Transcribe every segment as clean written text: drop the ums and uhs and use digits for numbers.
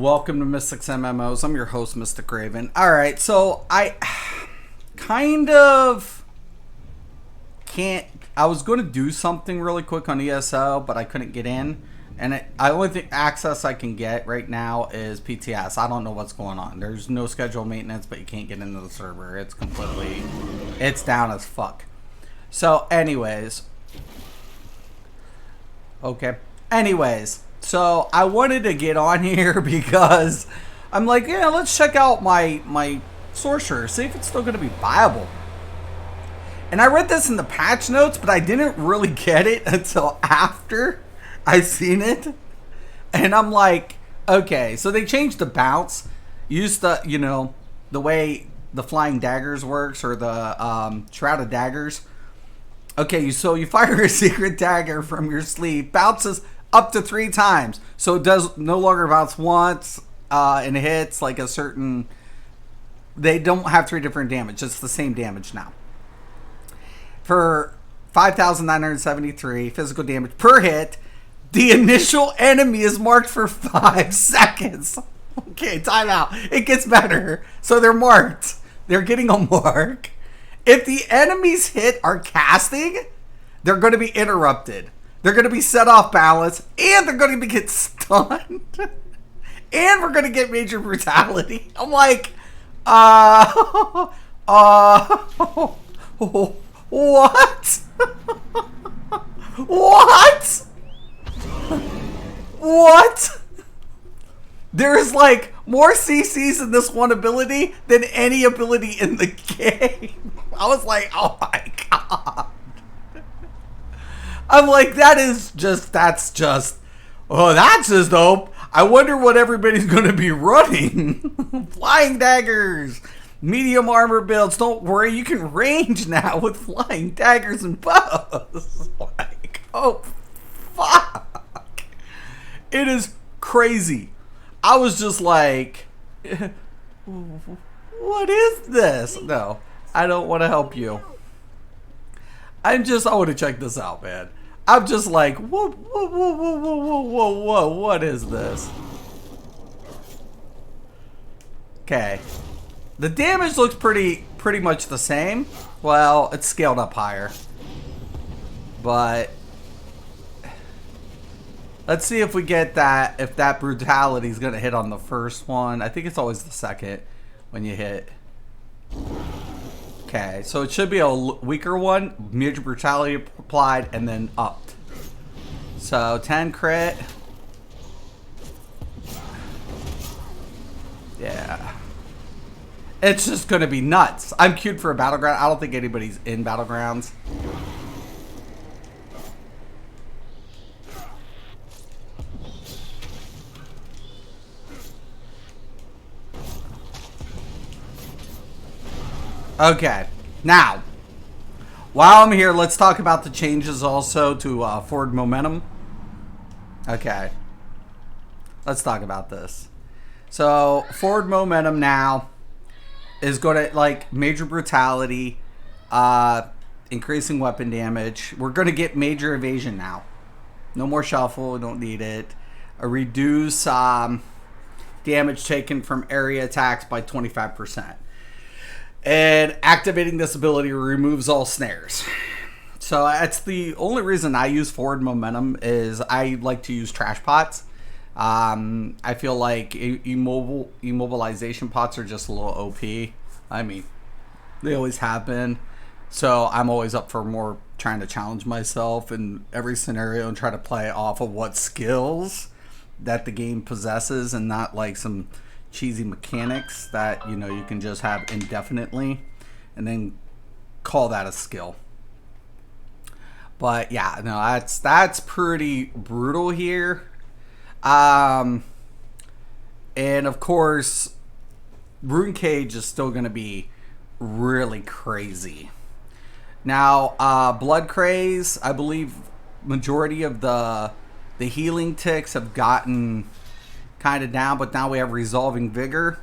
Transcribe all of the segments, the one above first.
Welcome to Mystics MMOs. I'm your host, Mystic Raven. Alright, so I kind of can't... I was going to do something really quick on ESO, but I couldn't get in. And I only think access I can get right now is PTS. I don't know what's going on. There's no scheduled maintenance, but you can't get into the server. It's completely... It's down as fuck. So, anyways... Okay. Anyways... So, I wanted to get on here because I'm like, yeah, let's check out my sorcerer, see if it's still going to be viable. And I read this in the patch notes, but I didn't really get it until after I seen it. And I'm like, okay, so they changed the bounce. Used to, you know, the way the flying daggers works, or the Shrouded daggers. Okay, so you fire a secret dagger from your sleeve, bounces up to 3 times. So it does no longer bounce once and hits like a certain... They don't have 3 different damage. It's the same damage now. For 5,973 physical damage per hit, the initial enemy is marked for 5 seconds. Okay, time out. It gets better. So they're marked. They're getting a mark. If the enemies hit are casting, they're going to be interrupted. They're going to be set off balance, and they're going to get stunned, and we're going to get major brutality. I'm like, what? What? What? There's like more CCs in this one ability than any ability in the game. I was like, oh my god. I'm like, that's just dope. I wonder what everybody's going to be running. Flying daggers, medium armor builds. Don't worry, you can range now with flying daggers and bows. Like, oh, fuck. It is crazy. I was just like, what is this? No, I don't want to help you. I want to check this out, man. I'm just like, whoa, what is this? Okay. The damage looks pretty much the same. Well, it's scaled up higher. But let's see if we get that, if that brutality is going to hit on the first one. I think it's always the second when you hit. Okay, so it should be a weaker one. Major brutality applied and then upped. So 10 crit. Yeah. It's just going to be nuts. I'm queued for a battleground. I don't think anybody's in battlegrounds. Okay, now, while I'm here, let's talk about the changes also to forward momentum. Okay, let's talk about this. So, forward momentum now is going to, like, major brutality, increasing weapon damage. We're going to get major evasion now. No more shuffle, don't need it. A reduce damage taken from area attacks by 25%. And activating this ability removes all snares. So that's the only reason I use forward momentum, is I like to use trash pots. I feel like immobilization pots are just a little OP. I mean, they always have been. So I'm always up for more, trying to challenge myself in every scenario and try to play off of what skills that the game possesses, and not like some cheesy mechanics that, you know, you can just have indefinitely and then call that a skill. But yeah, no, that's pretty brutal here. And of course, Rune Cage is still going to be really crazy. Now, Blood Craze, I believe majority of the healing ticks have gotten kind of down, but now we have Resolving Vigor.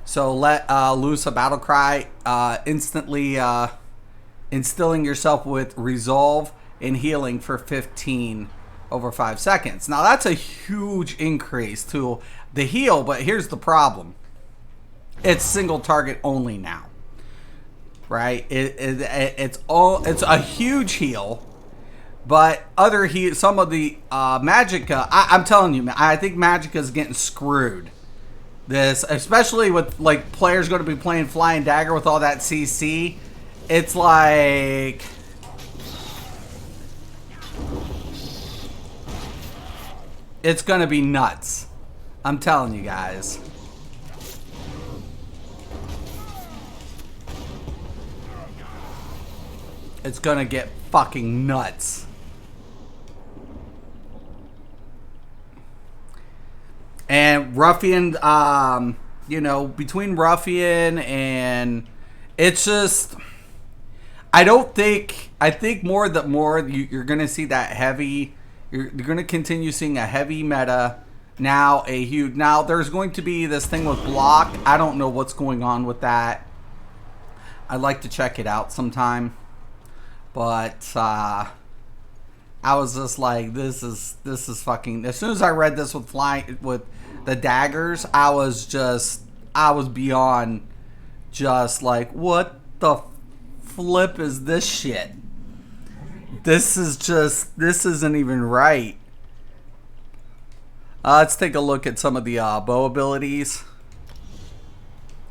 So let loose a battle cry, instantly instilling yourself with Resolve and healing for 15 over 5 seconds. Now that's a huge increase to the heal, but here's the problem. It's single target only now. Right? It's a huge heal, but some of the Magicka, I'm telling you, man, I think Magicka's getting screwed. This, especially with like players going to be playing Flying Dagger with all that CC, it's like it's going to be nuts. I'm telling you guys. It's gonna get fucking nuts. And Ruffian, you know, between Ruffian and it's just, I think more you're gonna see that heavy. You're gonna continue seeing a heavy meta. Now there's going to be this thing with block. I don't know what's going on with that. I'd like to check it out sometime. But I was just like, this is fucking. As soon as I read this with the daggers, I was beyond just like, what the flip is this shit? This isn't even right. Let's take a look at some of the bow abilities.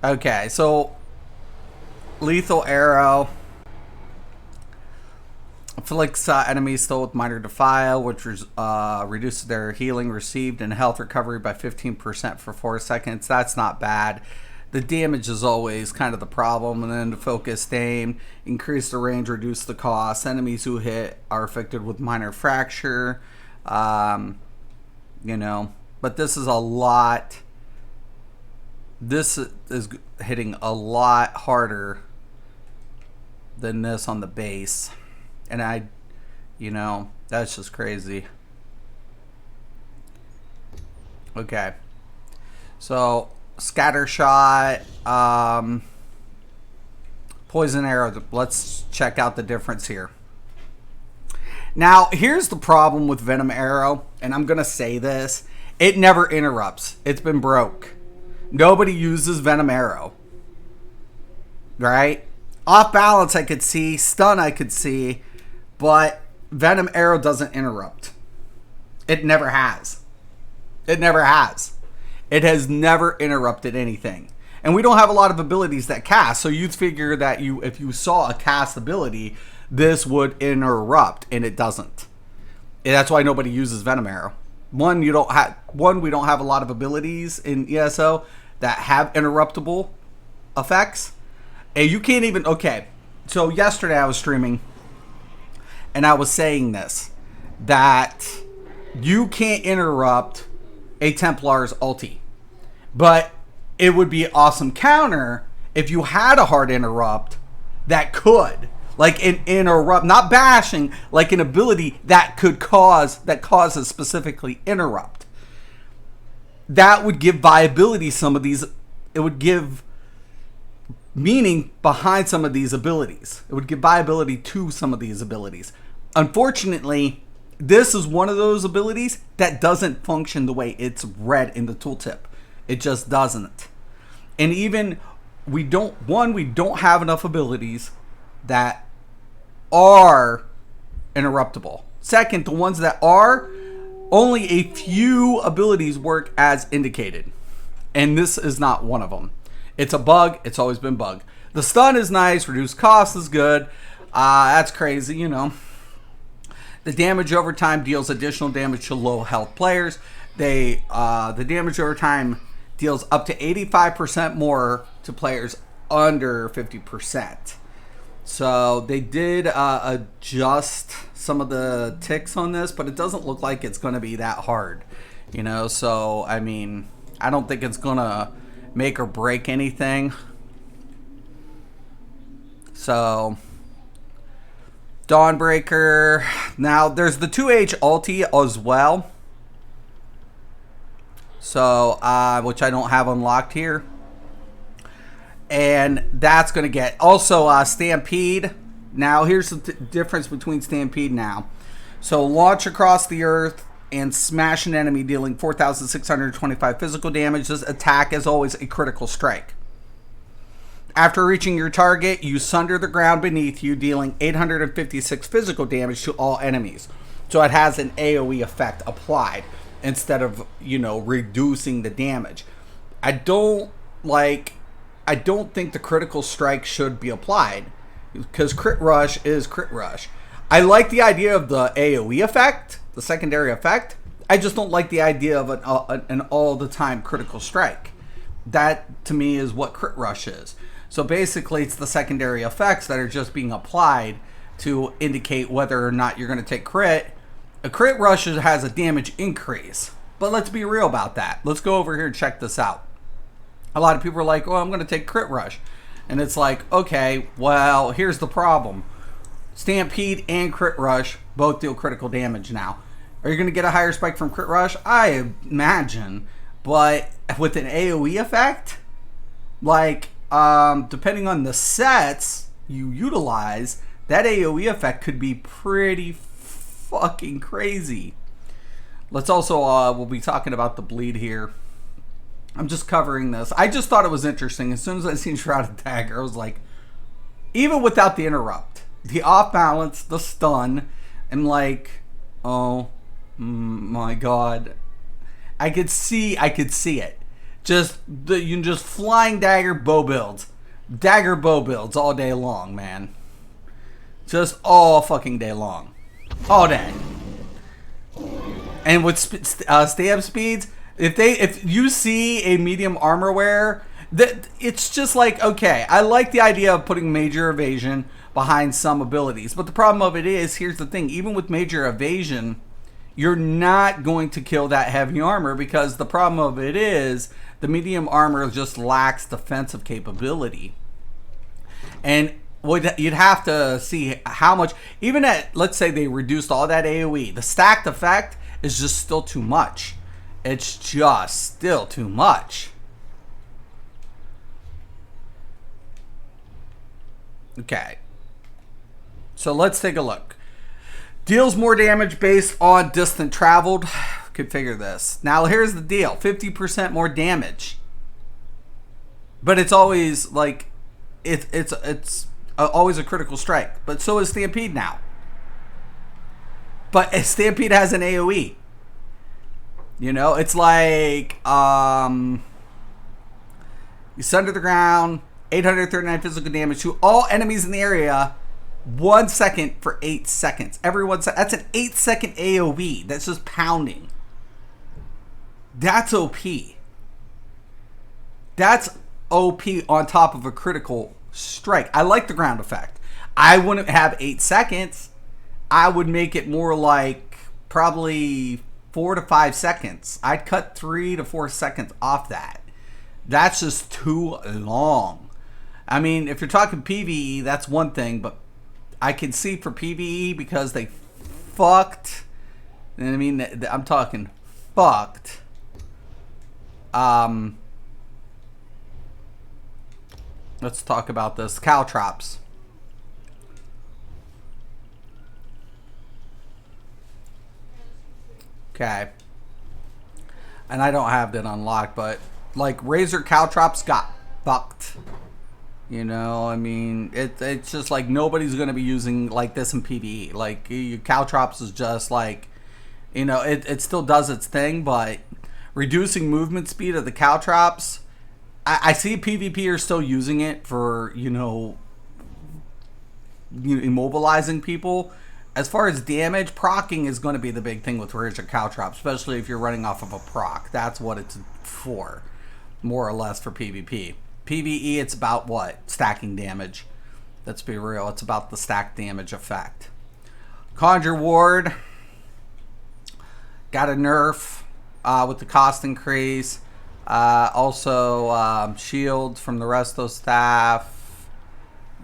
Okay, so lethal arrow. Afflicts enemies still with minor defile, which reduces their healing received and health recovery by 15% for 4 seconds. That's not bad. The damage is always kind of the problem. And then the focused aim, increase the range, reduce the cost. Enemies who hit are affected with minor fracture. You know, but this is a lot. This is hitting a lot harder than this on the base. And you know, that's just crazy. Okay. So, scatter shot, poison arrow. Let's check out the difference here. Now, here's the problem with Venom Arrow, and I'm going to say this. It never interrupts. It's been broke. Nobody uses Venom Arrow. Right? Off balance, I could see. Stun, I could see. But Venom Arrow doesn't interrupt. It never has. It never has. It has never interrupted anything. And we don't have a lot of abilities that cast. So you'd figure that if you saw a cast ability, this would interrupt, and it doesn't. And that's why nobody uses Venom Arrow. One, we don't have a lot of abilities in ESO that have interruptible effects. And you can't even, okay. So yesterday I was streaming, and I was saying this, that you can't interrupt a Templar's ulti. But it would be an awesome counter if you had a hard interrupt that could. Like an interrupt, not bashing, like an ability that causes specifically interrupt. That would give viability some of these. It would give meaning behind some of these abilities. It would give viability to some of these abilities. Unfortunately, this is one of those abilities that doesn't function the way it's read in the tooltip. It just doesn't. And even we don't have enough abilities that are interruptible. Second, the ones that are, only a few abilities work as indicated. And this is not one of them. It's a bug. It's always been bug. The stun is nice. Reduced cost is good. That's crazy, you know. The damage over time deals additional damage to low health players. The damage over time deals up to 85% more to players under 50%. So they did adjust some of the ticks on this, but it doesn't look like it's going to be that hard, you know. So I mean, I don't think it's going to make or break anything. So Dawnbreaker. Now there's the 2H ulti as well. So which I don't have unlocked here. And that's going to get also Stampede. Now here's the difference between Stampede now. So launch across the earth and smash an enemy, dealing 4,625 physical damage. This attack is always a critical strike. After reaching your target, you sunder the ground beneath you, dealing 856 physical damage to all enemies. So it has an AoE effect applied instead of, reducing the damage. I don't think the critical strike should be applied, because crit rush is crit rush. I like the idea of the AoE effect, the secondary effect. I just don't like the idea of an all-the-time critical strike. That, to me, is what crit rush is. So basically, it's the secondary effects that are just being applied to indicate whether or not you're going to take crit. A crit rush has a damage increase. But let's be real about that. Let's go over here and check this out. A lot of people are like, I'm going to take crit rush. And it's like, okay, well, here's the problem. Stampede and crit rush both deal critical damage now. Are you going to get a higher spike from crit rush? I imagine. But with an AoE effect, depending on the sets you utilize, that AoE effect could be pretty fucking crazy. Let's also, we'll be talking about the bleed here. I'm just covering this. I just thought it was interesting. As soon as I seen Shrouded Dagger, I was like, even without the interrupt, the off balance, the stun, I'm like, oh my god. I could see it. You just flying dagger bow builds. Dagger bow builds all day long, man. Just all fucking day long. All day. And with stamp speeds, if you see a medium armor wear, it's just like, okay, I like the idea of putting major evasion behind some abilities. But the problem of it is, here's the thing, even with major evasion, you're not going to kill that heavy armor, because the problem of it is the medium armor just lacks defensive capability. And you'd have to see how much, even at, let's say they reduced all that AoE, the stacked effect is just still too much. It's just still too much. Okay. So let's take a look. Deals more damage based on distance traveled. Configure this. Now here's the deal. 50% more damage. But it's always like, it's always a critical strike. But so is Stampede now. But Stampede has an AoE. It's like, you sunder the ground, 839 physical damage to all enemies in the area, 1 second for 8 seconds. Every 1 second. That's an 8-second AoE. That's just pounding. That's OP. That's OP on top of a critical strike. I like the ground effect. I wouldn't have 8 seconds. I would make it more like probably 4 to 5 seconds. I'd cut 3 to 4 seconds off that. That's just too long. I mean, if you're talking PvE, that's one thing, but I can see for PvE, because they fucked. And I mean, I'm talking fucked. Let's talk about this. Caltrops. Okay. And I don't have that unlocked, but like Razor Caltrops got fucked. I mean, it's just like nobody's going to be using like this in PvE. Like, Caltrops is just like, it still does its thing, but reducing movement speed of the Caltrops, I see PvP are still using it for, immobilizing people. As far as damage, procking is going to be the big thing with Razor Caltrops, especially if you're running off of a proc. That's what it's for, more or less, for PvP. PvE, it's about what? Stacking damage. Let's be real. It's about the stack damage effect. Conjure Ward. Got a nerf with the cost increase. Also, shields from the resto staff.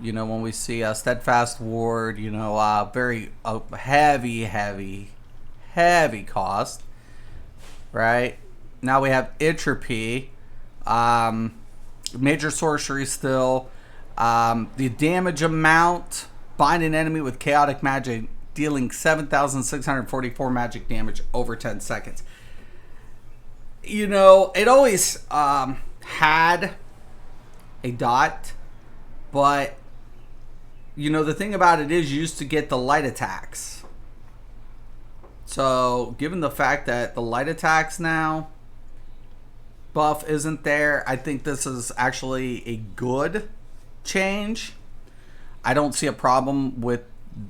When we see a Steadfast Ward, very heavy cost. Right? Now we have Entropy. Major sorcery still. The damage amount. Bind an enemy with chaotic magic dealing 7,644 magic damage over 10 seconds. You know, it always had a dot, but you know, the thing about it is you used to get the light attacks. So, given the fact that the light attacks now buff isn't there, I think this is actually a good change. I don't see a problem with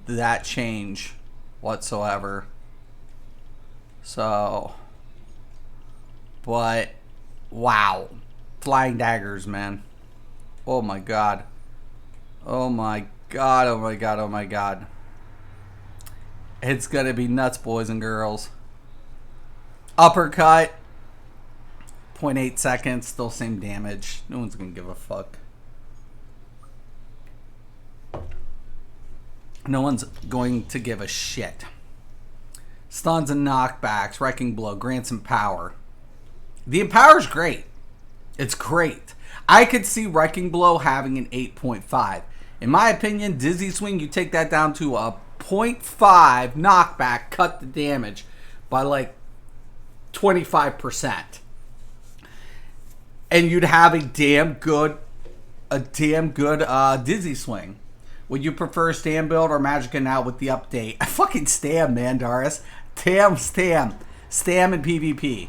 that change whatsoever. So, but wow, flying daggers, man. Oh my god. Oh my god, oh my god, oh my god. It's gonna be nuts, boys and girls. Uppercut. 0.8 seconds, still same damage. No one's gonna give a fuck. No one's going to give a shit. Stuns and knockbacks, wrecking blow, grants some power. The empower's great. It's great. I could see wrecking blow having an 8.5. In my opinion, dizzy swing, you take that down to a 0.5 knockback, cut the damage by like 25%. And you'd have a damn good dizzy swing. Would you prefer Stam build or Magicka now with the update? I fucking Stam, man, Doris. Stam in PvP.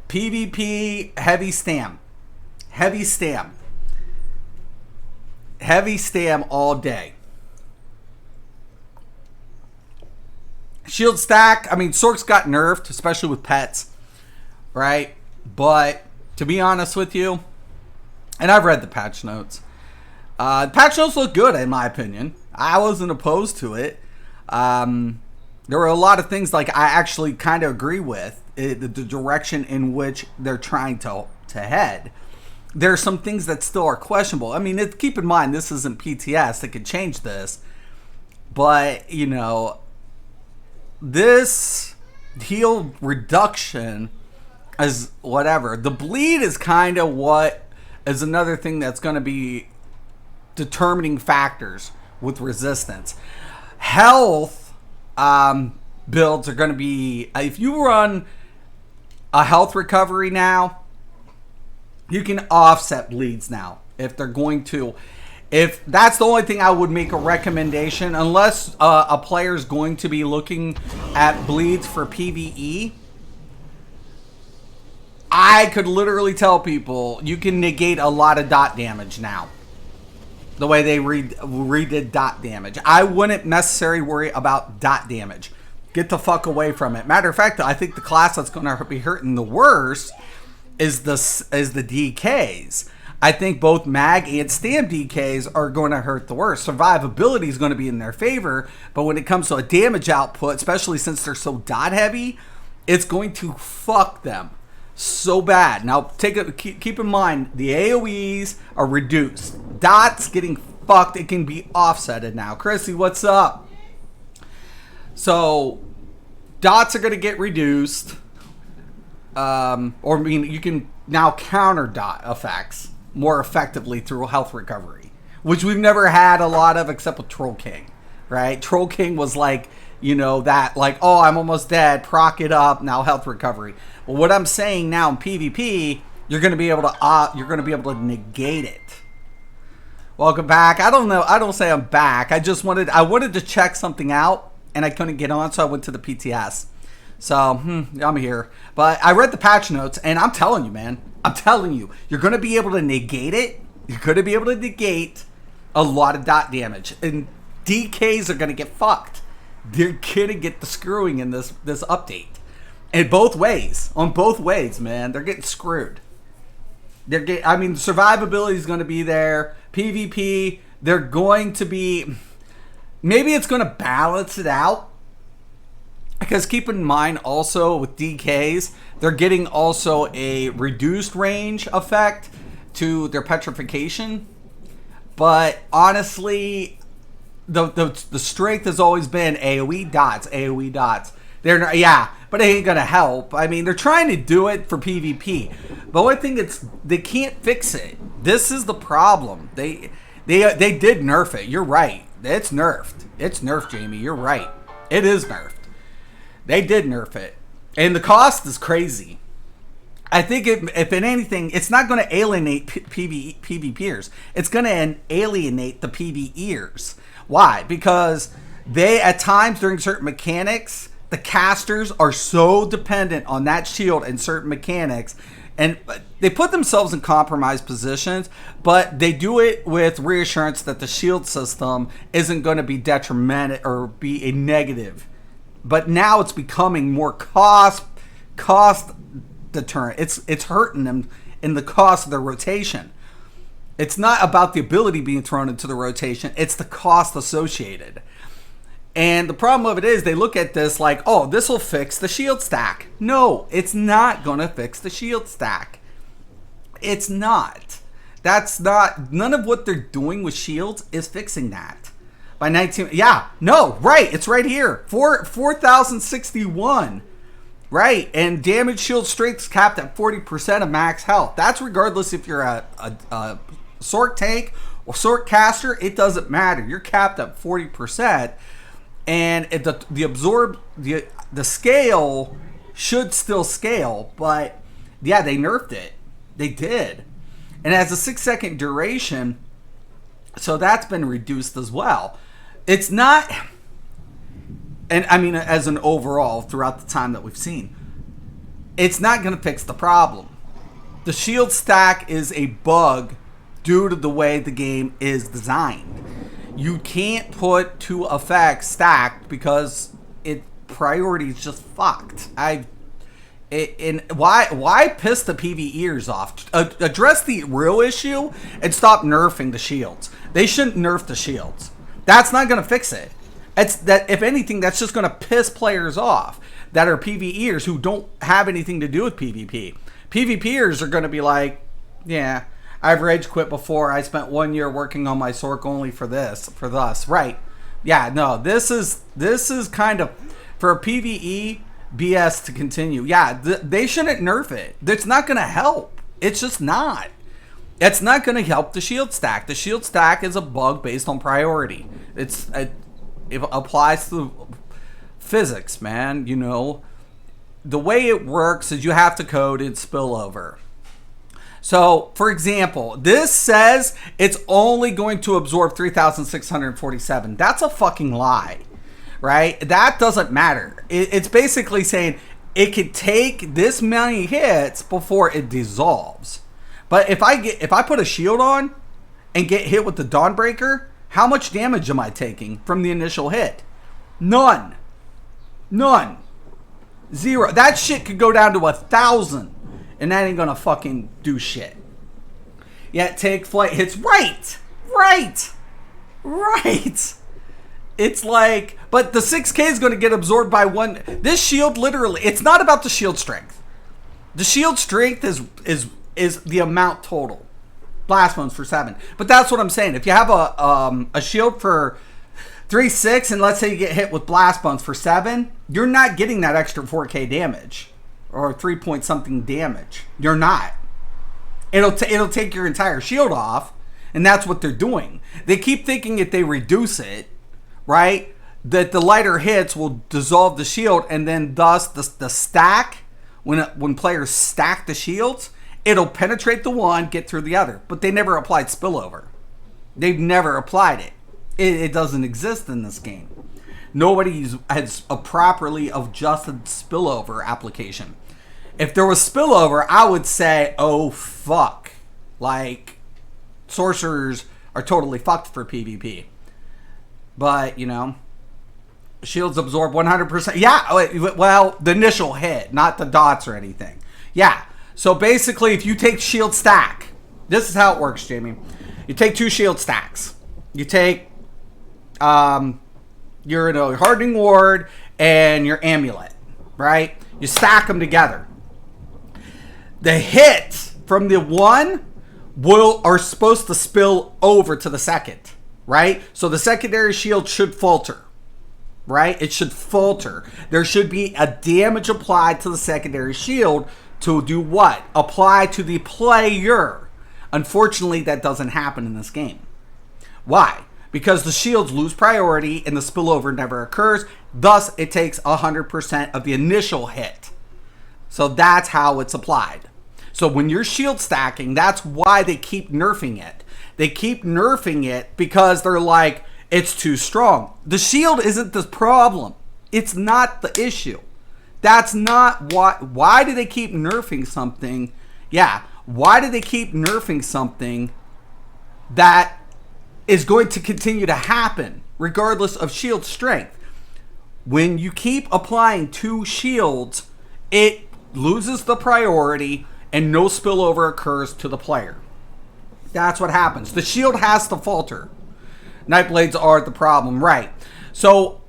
PvP, heavy Stam. Heavy Stam. Heavy Stam all day. Shield stack, I mean, Sorks got nerfed, especially with pets, right? But to be honest with you, and I've read the patch notes, the patch notes look good in my opinion. I wasn't opposed to it. There were a lot of things like I actually kind of agree with the direction in which they're trying to head. There are some things that still are questionable. I mean, keep in mind, this isn't PTS. They could change this. But, you know, this heal reduction is whatever. The bleed is kind of what is another thing that's going to be determining factors with resistance. Health builds are going to be, if you run a health recovery now, you can offset bleeds now if they're going to. If that's the only thing I would make a recommendation, unless a player's going to be looking at bleeds for PvE, I could literally tell people you can negate a lot of dot damage now. The way they redid dot damage. I wouldn't necessarily worry about dot damage. Get the fuck away from it. Matter of fact, I think the class that's going to be hurting the worst is the DKs. I think both mag and stam DKs are going to hurt the worst. Survivability is going to be in their favor, but when it comes to a damage output, especially since they're so dot heavy, it's going to fuck them so bad. Now, keep in mind, the AoEs are reduced. Dots getting fucked. It can be offsetted now. Chrissy, what's up? So, dots are going to get reduced. Or, I mean, you can now counter dot effects more effectively through health recovery, which we've never had a lot of except with Troll King, right? Troll King was like, you know, that like, oh, I'm almost dead, proc it up, now health recovery. Well, what I'm saying now in PvP, you're going to be able to negate it. Welcome back. I don't say I'm back. I wanted to check something out and I couldn't get on, so I went to the PTS. So, I'm here. But I read the patch notes, and I'm telling you, man. I'm telling you. You're going to be able to negate it. You're going to be able to negate a lot of dot damage. And DKs are going to get fucked. They're going to get the screwing in this update. And both ways. On both ways, man. They're getting screwed. I mean, survivability is going to be there. PvP, they're going to be... Maybe it's going to balance it out. Because keep in mind also with DKs, they're getting also a reduced range effect to their petrification. But honestly, the strength has always been AoE dots, AoE dots. They're not, yeah, but it ain't gonna help. I mean, they're trying to do it for PvP. But one thing they can't fix it. This is the problem. They did nerf it. You're right. It's nerfed. It's nerfed, Jamie. You're right. It is nerfed. They did nerf it. And the cost is crazy. I think if in anything, it's not going to alienate PvPers. It's going to alienate the PvEers. Why? Because they, at times during certain mechanics, the casters are so dependent on that shield and certain mechanics, and they put themselves in compromised positions, but they do it with reassurance that the shield system isn't going to be detrimental or be a negative. But now it's becoming more cost deterrent. It's hurting them in the cost of their rotation. It's not about the ability being thrown into the rotation, it's the cost associated. And the problem of it is they look at this like, oh, this will fix the shield stack. No, it's not going to fix the shield stack. It's not. That's not, none of what they're doing with shields is fixing that. By 19, yeah, no, right, it's right here. 4,061. Right, and damage shield strength is capped at 40% of max health. That's regardless if you're a Sork tank or Sork caster, it doesn't matter. You're capped at 40%. And the scale should still scale, but yeah, they nerfed it. They did. And it has a 6-second duration, so that's been reduced as well. It's not, and I mean as an overall throughout the time that we've seen, it's not going to fix the problem. The shield stack is a bug due to the way the game is designed. You can't put two effects stacked because priority is just fucked. Why piss the PvEers off? Address the real issue and stop nerfing the shields. They shouldn't nerf the shields. That's not going to fix it. If anything, that's just going to piss players off that are PvEers who don't have anything to do with PvP. PvPers are going to be like, yeah, I've rage quit before. I spent 1 year working on my Sork only for this. Right. Yeah, no, this is kind of, for a PvE, BS to continue. Yeah, they shouldn't nerf it. It's not going to help. It's just not. It's not going to help the shield stack. The shield stack is a bug based on priority. It applies to physics, man. You know, the way it works is you have to code in spillover. So, for example, this says it's only going to absorb 3,647. That's a fucking lie, right? That doesn't matter. It's basically saying it could take this many hits before it dissolves. But if I put a shield on and get hit with the Dawnbreaker, how much damage am I taking from the initial hit? None. Zero. That shit could go down to 1,000. And that ain't gonna fucking do shit. Yet take flight hits. Right. It's like, but the 6K is gonna get absorbed by one. This shield literally, it's not about the shield strength. The shield strength is the amount total. Blast bones for 7. But that's what I'm saying. If you have a shield for 3-6 and let's say you get hit with blast bones for 7, you're not getting that extra 4K damage. Or 3 point something damage. You're not. It'll take your entire shield off, and that's what they're doing. They keep thinking if they reduce it, right, that the lighter hits will dissolve the shield, and then thus the stack, when players stack the shields, it'll penetrate the one, get through the other. But they never applied spillover. They've never applied it. It doesn't exist in this game. Nobody has a properly adjusted spillover application. If there was spillover, I would say, oh, fuck. Like, sorcerers are totally fucked for PvP. But, you know, shields absorb 100%. Yeah, well, the initial hit, not the dots or anything. Yeah, so basically, if you take shield stack, this is how it works, Jamie. You take 2 shield stacks. You take your hardening ward and your amulet, right? You stack them together. The hit from the one are supposed to spill over to the second, right? So the secondary shield should falter, right? It should falter. There should be a damage applied to the secondary shield to do what? Apply to the player. Unfortunately, that doesn't happen in this game. Why? because the shields lose priority and the spillover never occurs. Thus, it takes 100% of the initial hit. So that's how it's applied. So when you're shield stacking, that's why they keep nerfing it. They keep nerfing it because they're like, it's too strong. The shield isn't the problem. It's not the issue. That's not why do they keep nerfing something? Yeah, why do they keep nerfing something that is going to continue to happen regardless of shield strength? When you keep applying 2 shields, it loses the priority and no spillover occurs to the player. That's what happens. The shield has to falter. Nightblades are the problem, right? So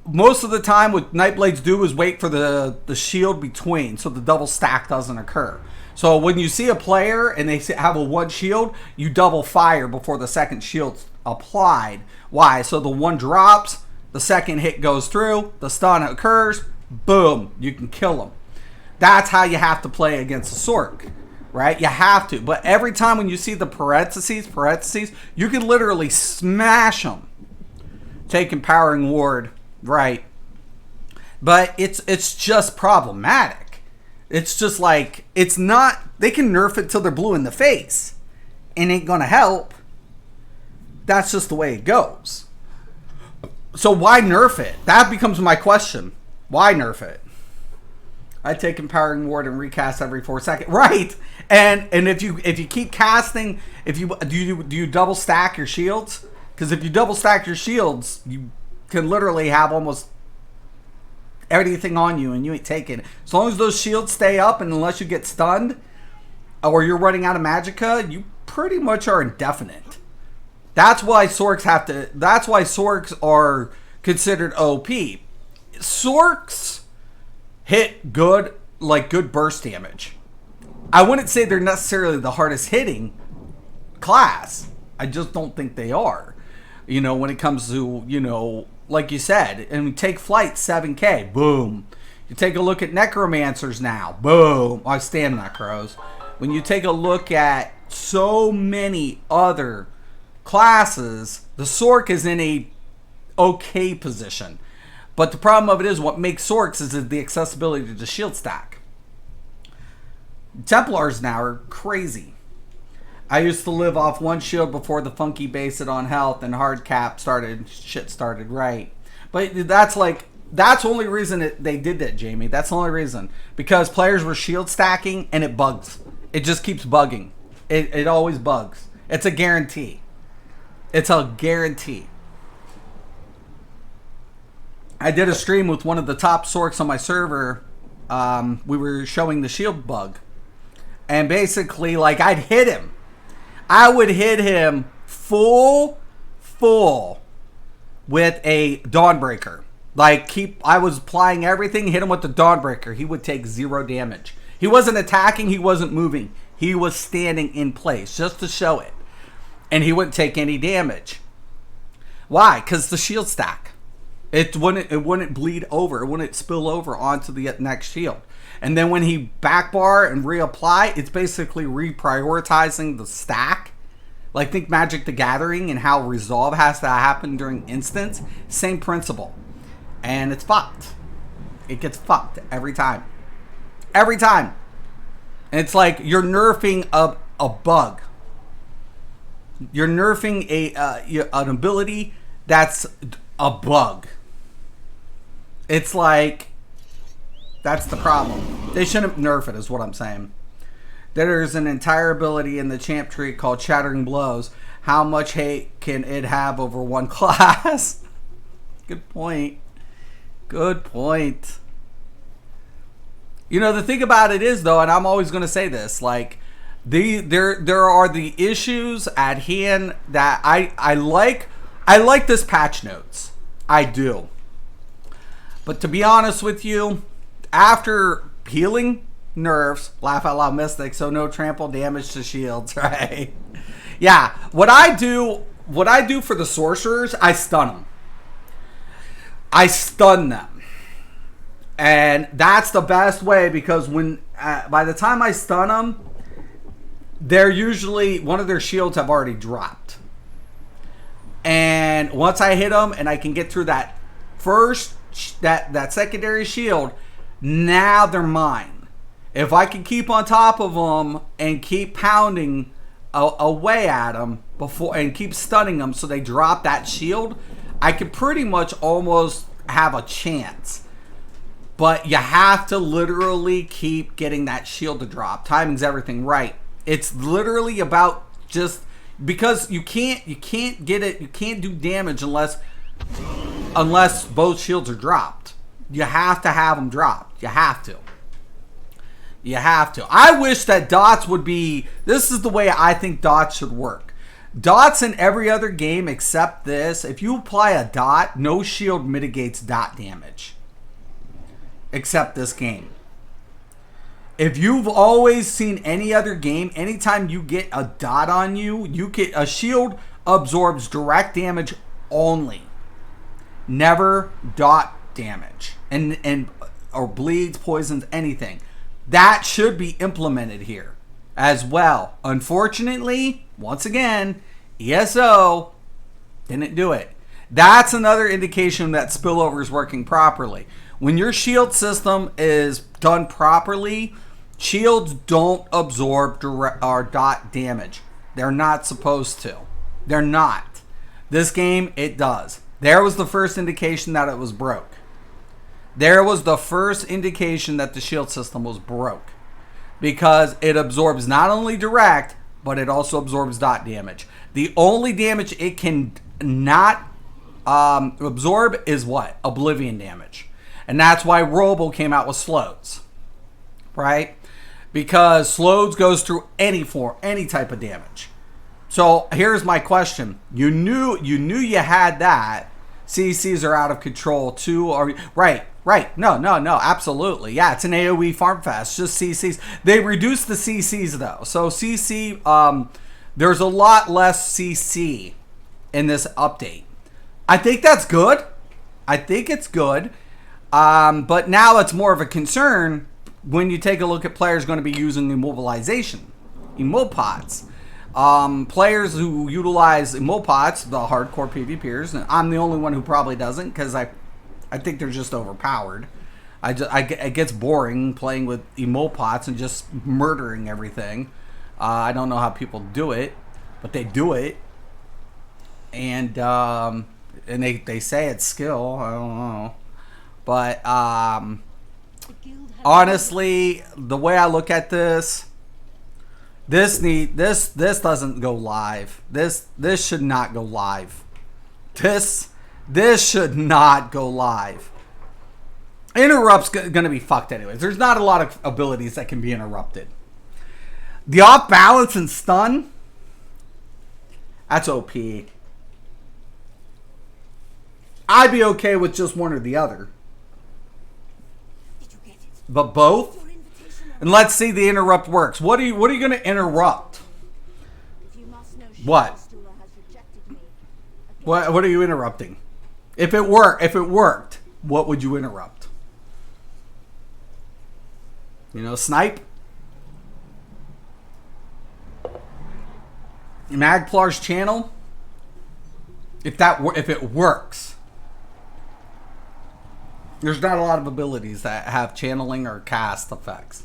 most of the time what Nightblades do is wait for the shield between, so the double stack doesn't occur. So when you see a player and they have a 1 shield, you double fire before the second shield's applied. Why? So the 1 drops, the second hit goes through, the stun occurs, boom, you can kill them. That's how you have to play against a Sork, right? You have to. But every time when you see the parentheses, you can literally smash them. Take Empowering Ward, right? But it's just problematic. It's just like, it's not, they can nerf it till they're blue in the face. It ain't gonna help. That's just the way it goes. So why nerf it? That becomes my question. Why nerf it? I take Empowering Ward and recast every 4 seconds. Right. And if you keep casting, do you double stack your shields? Because if you double stack your shields, you can literally have almost everything on you and you ain't taking it. As long as those shields stay up and unless you get stunned or you're running out of magicka, you pretty much are indefinite. That's why Sorks are considered OP. Sorks hit good burst damage. I wouldn't say they're necessarily the hardest hitting class. I just don't think they are. You know, when it comes to, you know, like you said, and take Flight 7k, boom. You take a look at Necromancers now, boom. I stand that crows. When you take a look at so many other classes, the Sork is in a okay position. But the problem of it is what makes Sorks is the accessibility to the shield stack. Templars now are crazy. I used to live off 1 shield before the funky base it on health and hard cap shit started right. But that's the only reason they did that, Jamie. That's the only reason. Because players were shield stacking and it bugs. It just keeps bugging. It always bugs. It's a guarantee. It's a guarantee. I did a stream with one of the top Sorks on my server. We were showing the shield bug. And basically, like, I'd hit him. I would hit him full with a Dawnbreaker. I was applying everything, hit him with the Dawnbreaker. He would take 0 damage. He wasn't attacking, he wasn't moving. He was standing in place just to show it. And he wouldn't take any damage. Why? Because the shield stack. It wouldn't bleed over. It wouldn't spill over onto the next shield. And then when he backbar and reapply, it's basically reprioritizing the stack. Like, think Magic the Gathering and how resolve has to happen during instance. Same principle. And it's fucked. It gets fucked every time. Every time. And it's like you're nerfing a bug. You're nerfing an ability that's a bug. It's like, that's the problem. They shouldn't nerf it, is what I'm saying. There's an entire ability in the champ tree called Shattering Blows. How much hate can it have over 1 class? Good point. Good point. You know, the thing about it is, though, and I'm always going to say this, like, there are the issues at hand that I like. I like this patch notes. I do. But to be honest with you, after healing nerfs, laugh out loud mystic, so no trample damage to shields, right? Yeah, what I do for the sorcerers, I stun them. I stun them. And that's the best way, because when by the time I stun them, they're usually, one of their shields have already dropped. And And once I hit them and I can get through that first, that secondary shield, now they're mine. If I can keep on top of them and keep pounding away at them before and keep stunning them so they drop that shield, I could pretty much almost have a chance. But you have to literally keep getting that shield to drop. Timing's everything, right? It's literally about just because you can't get it, you can't do damage unless both shields are dropped. You have to have them dropped. You have to. You have to. I wish that dots would be, this is the way I think dots should work. Dots in every other game except this, if you apply a dot, no shield mitigates dot damage. Except this game. If you've always seen any other game, anytime you get a dot on you, a shield absorbs direct damage only. Never dot damage. And or bleeds, poisons, anything. That should be implemented here as well. Unfortunately, once again, ESO didn't do it. That's another indication that spillover is working properly. When your shield system is done properly, shields don't absorb direct or dot damage. They're not supposed to. They're not. This game, it does. There was the first indication that it was broke. There was the first indication that the shield system was broke. Because it absorbs not only direct, but it also absorbs dot damage. The only damage it can not absorb is what? Oblivion damage. And that's why Robo came out with Slows. Right? Because Slows goes through any type of damage. So here's my question. You knew you had that. CCs are out of control too. Right. No, absolutely. Yeah, it's an AoE farm fest. Just CCs. They reduced the CCs though. So CC, there's a lot less CC in this update. I think that's good. I think it's good. But now it's more of a concern when you take a look at players going to be using immobilization, emopods. Players who utilize emopods, the hardcore PvPers, and I'm the only one who probably doesn't because I think they're just overpowered. It gets boring playing with emopods and just murdering everything. I don't know how people do it, but they do it. And they say it's skill. I don't know. But honestly, the way I look at this doesn't go live. This should not go live. This should not go live. Interrupt's gonna be fucked anyways. There's not a lot of abilities that can be interrupted. The off balance and stun, that's OP. I'd be okay with just one or the other. But both? And let's see the interrupt works. What are you going to interrupt? What? What are you interrupting? If it worked, what would you interrupt? You know, snipe? Magplar's channel? If it works. There's not a lot of abilities that have channeling or cast effects.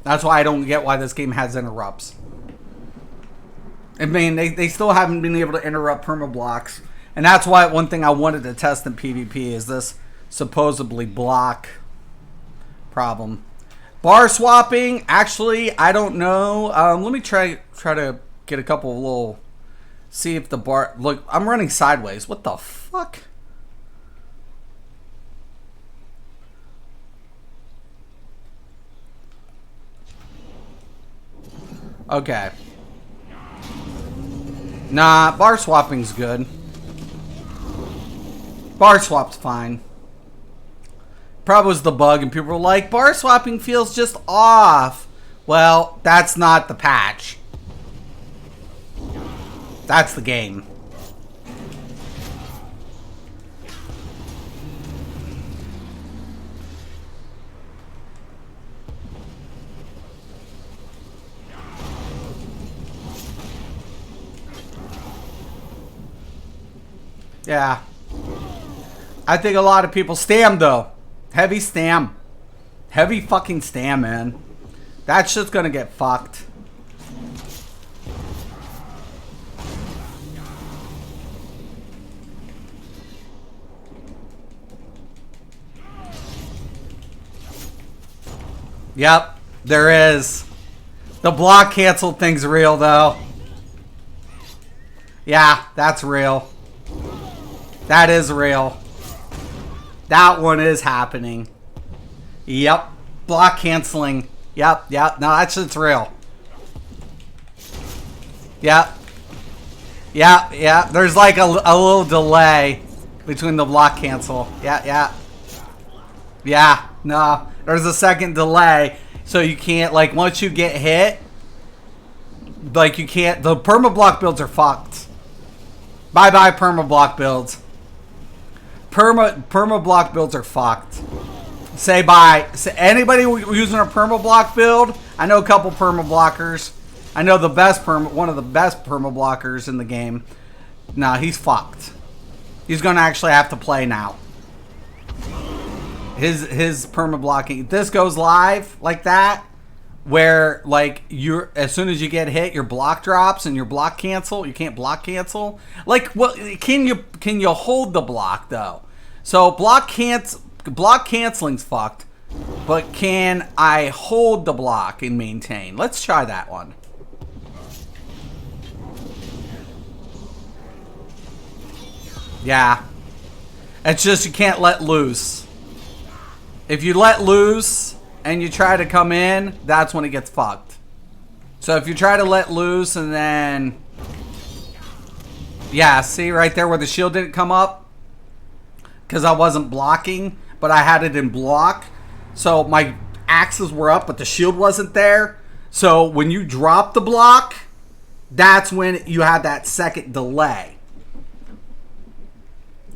That's why I don't get why this game has interrupts. I mean, they still haven't been able to interrupt permablocks. And that's why one thing I wanted to test in PvP is this supposedly block problem. Bar swapping, actually, I don't know. Let me try to get a couple of little... See if the bar... Look, I'm running sideways. What the fuck? Okay. Nah, bar swapping's good. Bar swap's fine. Probably was the bug and people were like, bar swapping feels just off. Well, that's not the patch. That's the game. Yeah. I think a lot of people stam though. Heavy stam. Heavy fucking stam, man. That shit's gonna get fucked. Yep, there is. The block cancel thing's real though. Yeah, that's real. That is real. That one is happening. Yep. Block canceling. Yep. No, that shit's real. Yep. There's like a little delay between the block cancel. Yeah. No, there's a second delay. So you can't, like, once you get hit, like, you can't, the perma block builds are fucked. Bye perma block builds. Perma block builds are fucked. Say bye. Say, anybody using a perma block build? I know a couple perma blockers. I know the best one of the best perma blockers in the game. Nah, he's fucked. He's gonna actually have to play now. His perma blocking. If this goes live like that, where like you're as soon as you get hit, your block drops and your block cancel. You can't block cancel. Like, what can you hold the block though? So block canceling's fucked, but can I hold the block and maintain? Let's try that one. Yeah, it's just you can't let loose. If you let loose and you try to come in, that's when it gets fucked. So if you try to let loose and then, yeah, see right there where the shield didn't come up? Because I wasn't blocking, but I had it in block. So my axes were up, but the shield wasn't there. So when you drop the block, that's when you have that second delay.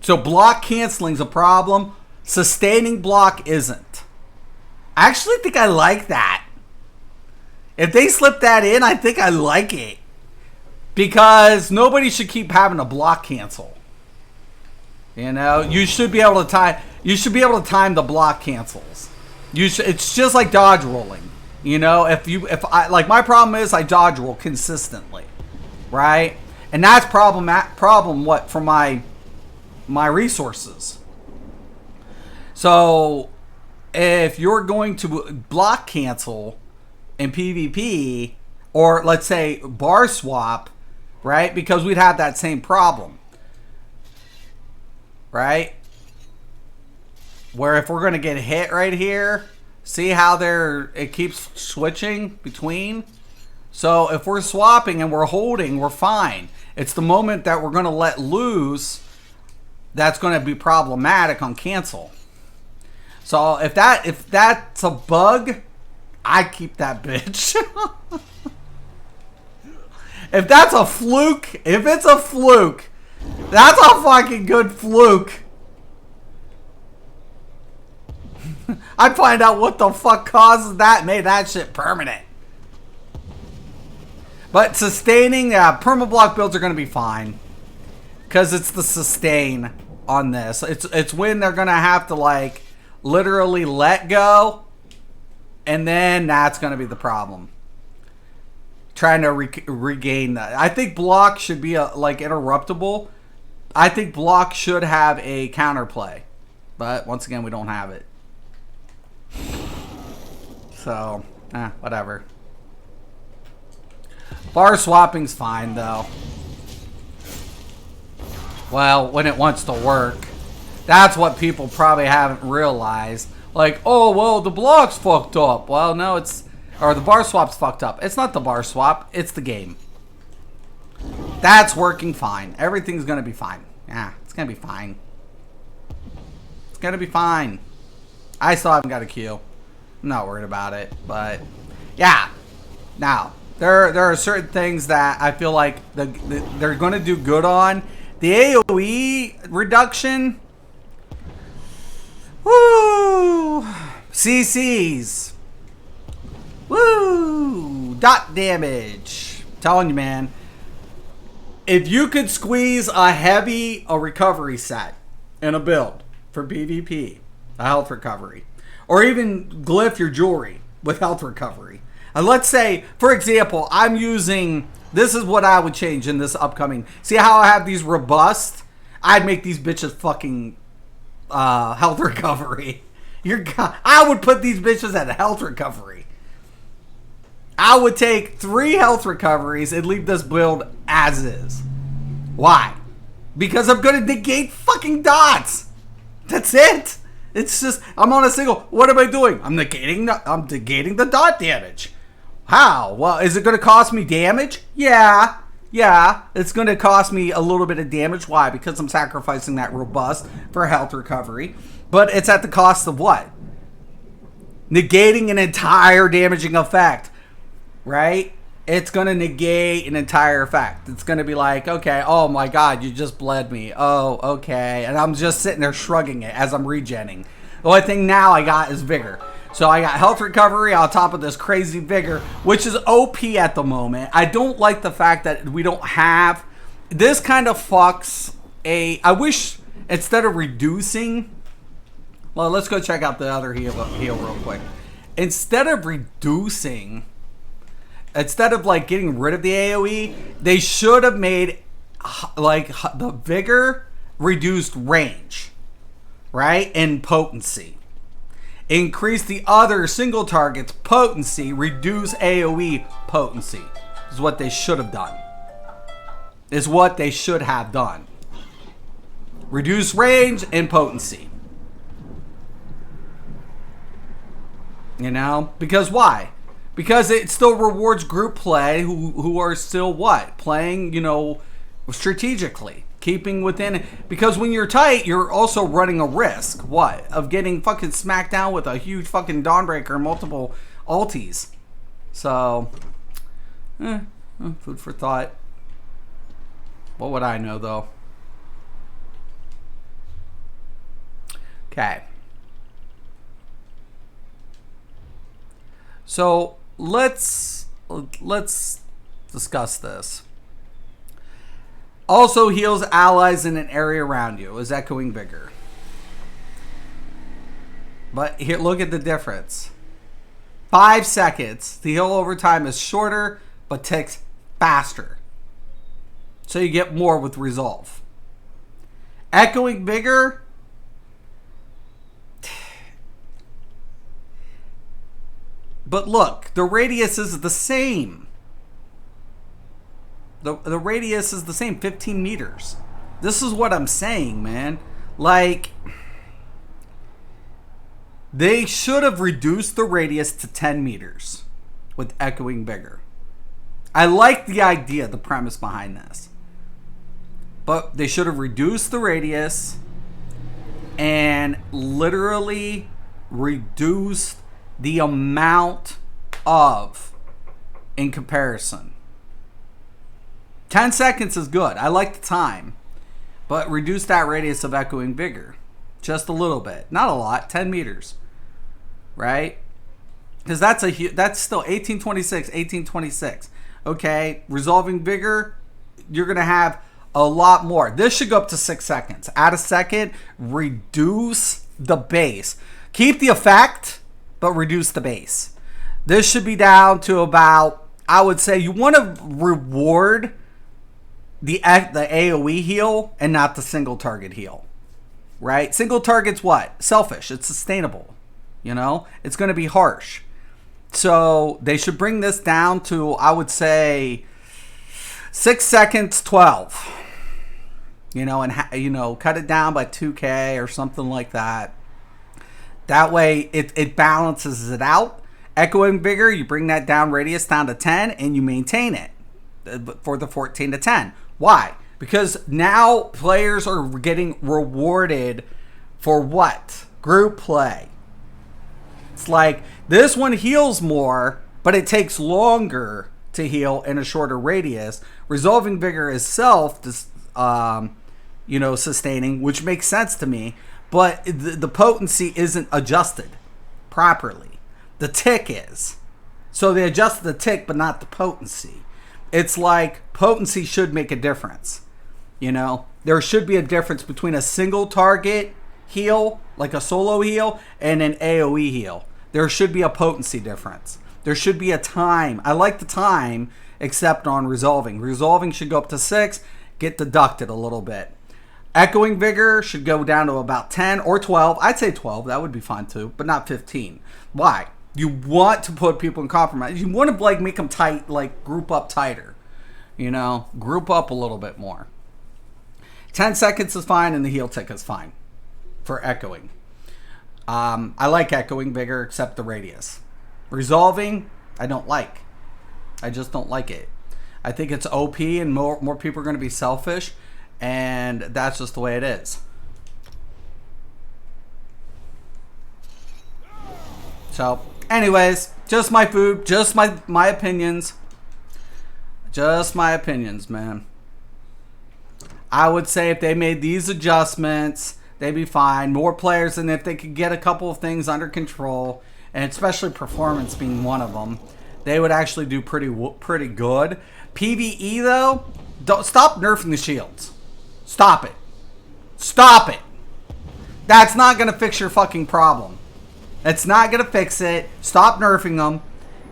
So block canceling's a problem. Sustaining block isn't. I actually think I like that. If they slip that in, I think I like it. Because nobody should keep having a block cancel. You know, you should be able to time the block cancels. It's just like dodge rolling. You know, if I like, my problem is I dodge roll consistently, right? And that's problem what for my resources. So if you're going to block cancel in PvP, or let's say bar swap, right? Because we'd have that same problem, right? Where if we're going to get hit right here, see how it keeps switching between? So if we're swapping and we're holding, we're fine. It's the moment that we're going to let loose that's going to be problematic on cancel. So if that's a bug, I keep that bitch. If that's a fluke, if it's a fluke, that's a fucking good fluke. I'd find out what the fuck causes that, made that shit permanent. But sustaining, permablock builds are going to be fine. Because it's the sustain on this. It's when they're going to have to, like, literally let go. And then that's going to be the problem. Trying to regain that. I think block should be, like, interruptible. I think block should have a counterplay. But, once again, we don't have it. So, whatever. Bar swapping's fine, though. Well, when it wants to work. That's what people probably haven't realized. Like, oh, well, the block's fucked up. Well, no, or the bar swap's fucked up. It's not the bar swap. It's the game. That's working fine. Everything's going to be fine. Yeah, it's going to be fine. It's going to be fine. I still haven't got a Q. I'm not worried about it. But, yeah. Now, there are certain things that I feel like they're going to do good on. The AoE reduction. Woo! CCs. Woo! Dot damage. I'm telling you, man. If you could squeeze a recovery set in a build for PvP, a health recovery, or even glyph your jewelry with health recovery. And let's say, for example, I'm using, this is what I would change in this upcoming. See how I have these robust? I'd make these bitches fucking health recovery. I would put these bitches at health recovery. I would take 3 health recoveries and leave this build as is. Why? Because I'm going to negate fucking dots. That's it. It's just, I'm on a single. What am I doing? I'm negating the dot damage. How? Well, is it going to cost me damage? Yeah. It's going to cost me a little bit of damage. Why? Because I'm sacrificing that robust for health recovery. But it's at the cost of what? Negating an entire damaging effect. Right? It's going to negate an entire effect. It's going to be like, okay, oh my god, you just bled me. Oh, okay. And I'm just sitting there shrugging it as I'm regenning. The only thing now I got is vigor. So I got health recovery on top of this crazy vigor, which is OP at the moment. I don't like the fact that we don't have... This kind of fucks I wish, instead of reducing... Well, let's go check out the other heal real quick. Instead of like getting rid of the AoE, they should have made like the vigor reduced range, right? And potency. Increase the other single target's potency, reduce AoE potency. Is what they should have done. Reduce range and potency. You know? Because why? Because it still rewards group play who are still what? Playing, you know, strategically. Keeping within it. Because when you're tight, you're also running a risk. What? Of getting fucking smacked down with a huge fucking Dawnbreaker and multiple ultis. So, food for thought. What would I know, though? Okay. So, let's discuss this. Also heals allies in an area around you. Is echoing vigor. But here, look at the difference. 5 seconds. The heal over time is shorter, but ticks faster. So you get more with resolve. Echoing vigor. But look, the radius is the same. The radius is the same, 15 meters. This is what I'm saying, man. Like, they should have reduced the radius to 10 meters with echoing vigor. I like the idea, the premise behind this. But they should have reduced the radius and literally reduced the amount of in comparison. 10 seconds is good. I like the time. But reduce that radius of echoing vigor. Just a little bit. Not a lot. 10 meters. Right? Because that's still 1826. 1826. Okay? Resolving vigor, you're going to have a lot more. This should go up to 6 seconds. Add a second. Reduce the base. Keep the effect, but reduce the base. This should be down to about, I would say, you want to reward the AoE heal and not the single target heal, right? Single target's what? Selfish. It's sustainable. You know, it's going to be harsh. So they should bring this down to, I would say, 6 seconds, 12. You know, and cut it down by 2K or something like that. That way it balances it out. Echoing vigor, you bring that down radius down to 10 and you maintain it for the 14 to 10. Why? Because now players are getting rewarded for what? Group play. It's like this one heals more, but it takes longer to heal in a shorter radius. Resolving vigor is sustaining, which makes sense to me, but the potency isn't adjusted properly. The tick is. So they adjusted the tick, but not the potency. it's like potency should make a difference. You know, there should be a difference between a single target heal, like a solo heal, and an AoE heal. There should be a potency difference. There should be a time. I like the time, except on resolving. Resolving should go up to 6, get deducted a little bit. Echoing Vigor should go down to about 10 or 12. I'd say 12. That would be fine too, but not 15. Why? You want to put people in compromise. You want to like make them tight, like group up tighter. You know, group up a little bit more. 10 seconds is fine, and the heal tick is fine for echoing. I like Echoing Vigor, except the radius. Resolving, I don't like. I just don't like it. I think it's OP, and more people are going to be selfish, and that's just the way it is. So, anyways, just my food, just my opinions. Just my opinions, man. I would say if they made these adjustments, they'd be fine. More players, and if they could get a couple of things under control, and especially performance being one of them, they would actually do pretty good. PvE, though, don't stop nerfing the shields. Stop it. Stop it. That's not going to fix your fucking problem. It's not going to fix it. Stop nerfing them.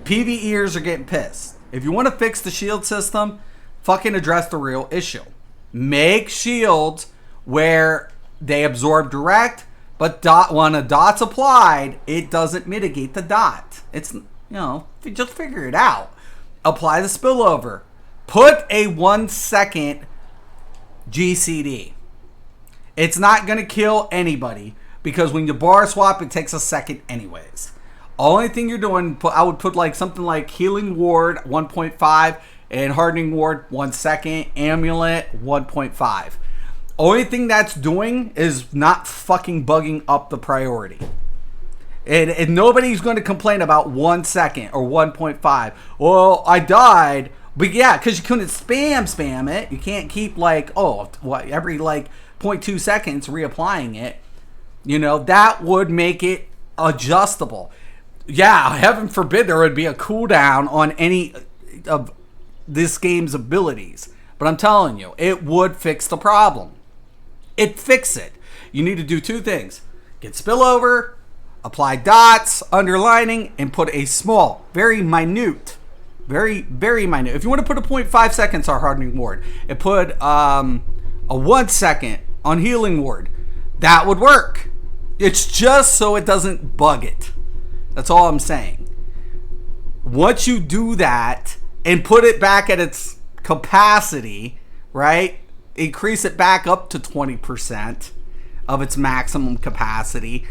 PvEers are getting pissed. If you want to fix the shield system, fucking address the real issue. Make shields where they absorb direct, but when a dot's applied, it doesn't mitigate the dot. It's, you know, just figure it out. Apply the spillover. Put a 1 second GCD. It's not going to kill anybody because when you bar swap, it takes a second anyways. Only thing you're doing, I would put like something like Healing Ward 1.5 and Hardening Ward 1 second, Amulet 1.5. Only thing that's doing is not fucking bugging up the priority. And nobody's going to complain about 1 second or 1.5. Well, I died. But yeah, because you couldn't spam it. You can't keep like, every like 0.2 seconds reapplying it. You know, that would make it adjustable. Yeah, heaven forbid there would be a cooldown on any of this game's abilities. But I'm telling you, it would fix the problem. It fix it. You need to do 2 things. Get spillover, apply dots, underlining, and put a small, very minute, very minute. If you want to put a 0.5 seconds on Hardening Ward and put a 1 second on Healing Ward, that would work. It's just so it doesn't bug it. That's all I'm saying. Once you do that and put it back at its capacity, right? Increase it back up to 20% of its maximum capacity,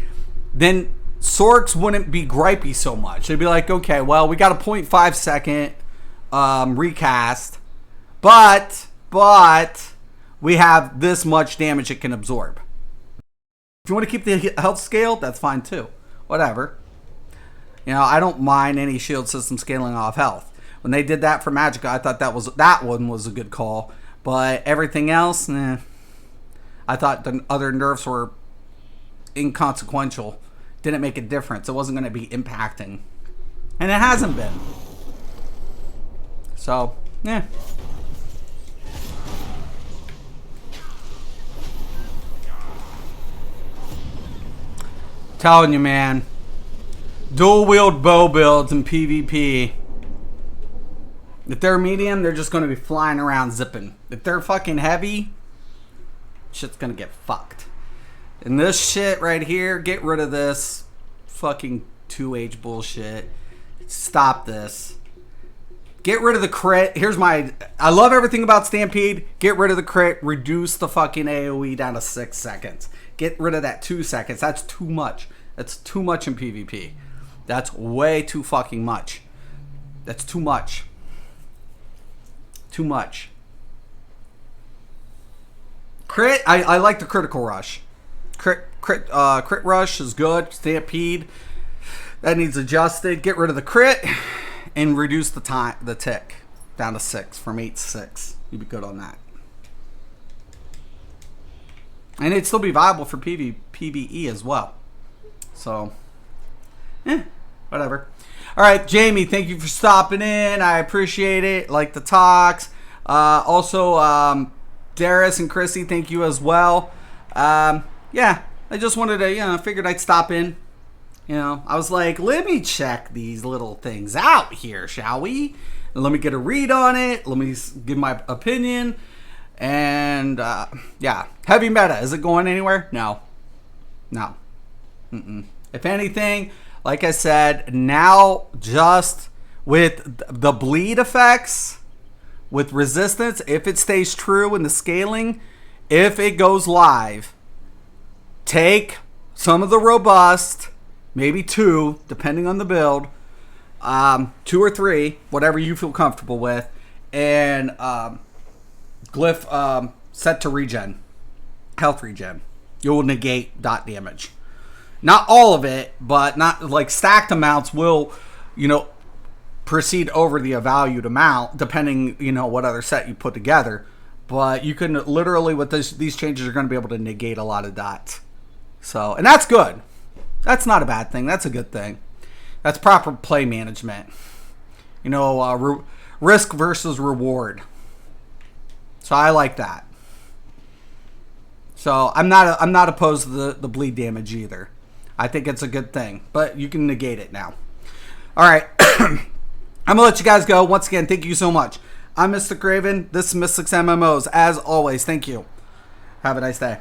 then Sorks wouldn't be gripey so much. They'd be like, okay, well, we got a 0.5 second recast, but we have this much damage it can absorb. If you want to keep the health scale, that's fine too. Whatever. You know, I don't mind any shield system scaling off health. When they did that for Magicka, I thought that one was a good call. But everything else, I thought the other nerfs were inconsequential. Didn't make a difference. It wasn't going to be impacting. And it hasn't been. So, yeah. Telling you, man. Dual wield bow builds in PvP. If they're medium, they're just going to be flying around zipping. If they're fucking heavy, shit's going to get fucked. And this shit right here, get rid of this fucking 2H bullshit. Stop this. Get rid of the crit. I love everything about Stampede. Get rid of the crit. Reduce the fucking AoE down to 6 seconds. Get rid of that 2 seconds. That's too much. That's too much in PvP. That's way too fucking much. That's too much. Too much. Crit, I like the critical rush. Crit rush is good. Stampede, that needs adjusted. Get rid of the crit and reduce the tick down to 6 from 8 to 6. You'd be good on that. And it'd still be viable for PvE as well. So, whatever. All right, Jamie, thank you for stopping in. I appreciate it. Like the talks. Also, Darius and Chrissy, thank you as well. Yeah, I just wanted to, figured I'd stop in. I was like, let me check these little things out here, shall we? And let me get a read on it. Let me give my opinion. And, yeah, heavy meta, is it going anywhere? No. If anything, like I said, now just with the bleed effects, with resistance, if it stays true in the scaling, if it goes live, take some of the robust, maybe 2, depending on the build, 2 or 3, whatever you feel comfortable with, and glyph set to regen, health regen. You'll negate dot damage. Not all of it, but not like stacked amounts will, proceed over the valued amount, depending, what other set you put together. But you can literally, with these changes, you're going to be able to negate a lot of dots. So, and that's good. That's not a bad thing. That's a good thing. That's proper play management. Risk versus reward. So I like that. So I'm not opposed to the bleed damage either. I think it's a good thing, but you can negate it now. All right. I'm going to let you guys go. Once again, thank you so much. I'm Mr. Craven. This is Mystics MMOs. As always, thank you. Have a nice day.